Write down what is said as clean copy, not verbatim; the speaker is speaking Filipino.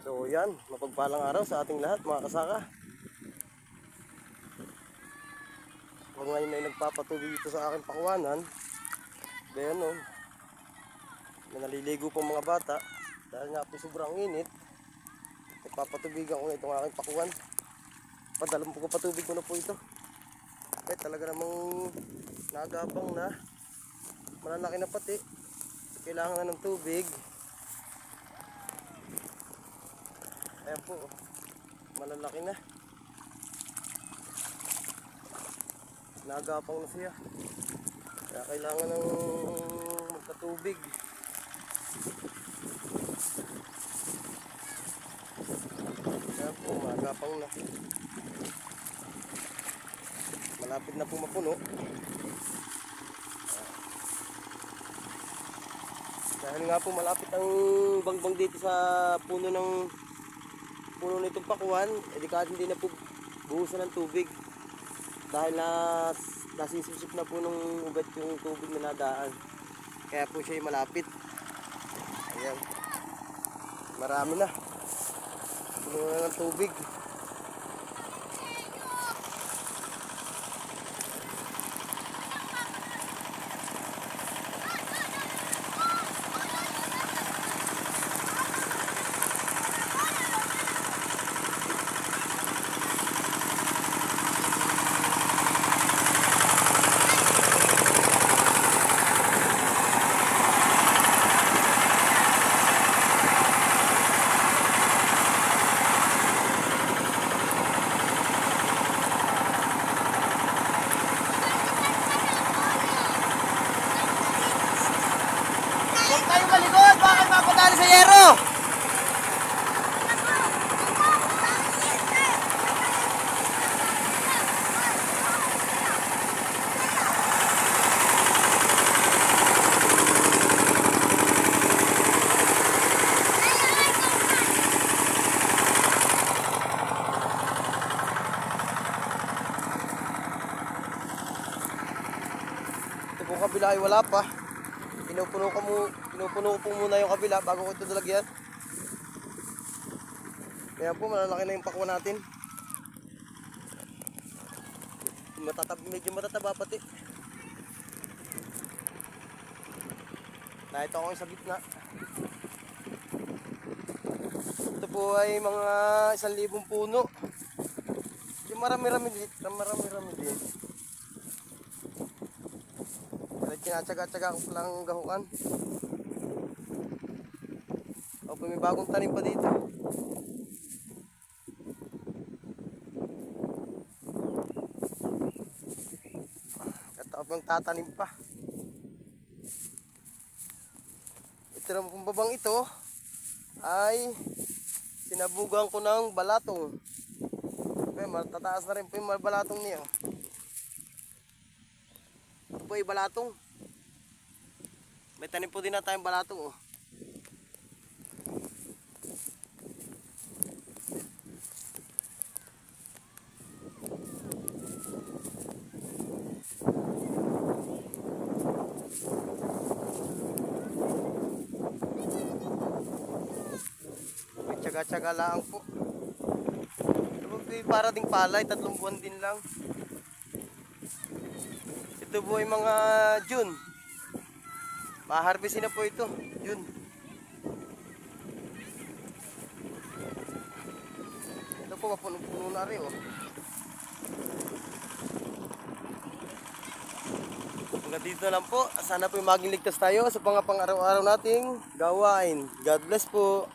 So yan, mapagpalang araw sa ating lahat mga kasaka. Ako ngayon ay nagpapatubig dito sa aking pakuwanan. Ayan o, may naliligo pong mga bata. Dahil nga po sobrang init, nagpapatubigan ko itong aking pakuwan. Padalang po ko patubig ko na po ito. Kahit talaga namang nagapang na, malalaki na pati. Kailangan na ng tubig. Ayan po, malalaki na. Nagapang na siya. Kaya kailangan ng magkatubig. Ayan po, nagapang na. Malapit na po mapuno. Dahil nga po malapit ang bangbang dito sa puno nitong pakuan, edi kahit hindi na po buhusan ng tubig dahil nasisipsip na po ng ugat yung tubig na nadaan, kaya po siya malapit. Ayan, marami na puno na ng tubig. Huwag tayong malikod, bakit mapadali sa yero? Ito po kabila ay wala pa. Pinupuno ko muna yung kabila bago ko ito dalagyan. Kaya po malalaki na yung pakuan natin. Medyo matataba pati. Nakita ko yung sa gitna. Ito po ay mga 1,000 puno. Yung marami-rami din. Tinatsaga-tsaga ko lang gahukan. O, may bagong tanim pa dito. At ako pang tatanim pa. Ito naman pong babang ito ay sinabugan ko ng balatong. Okay, matataas na rin po yung balatong niya. Ito po ay balatong. May tanim po din na tayong balatong. Oh. May tsaga-tsaga lang po. Ito po para ding palay, 3 buwan din lang. Ito po ay mga June. Ma-harvestin na po ito. Yun. Ito po, mapuno-puno na rin. Oh. Hanggang dito lang po. Sana po maging ligtas tayo sa pang-araw-araw nating gawain. God bless po.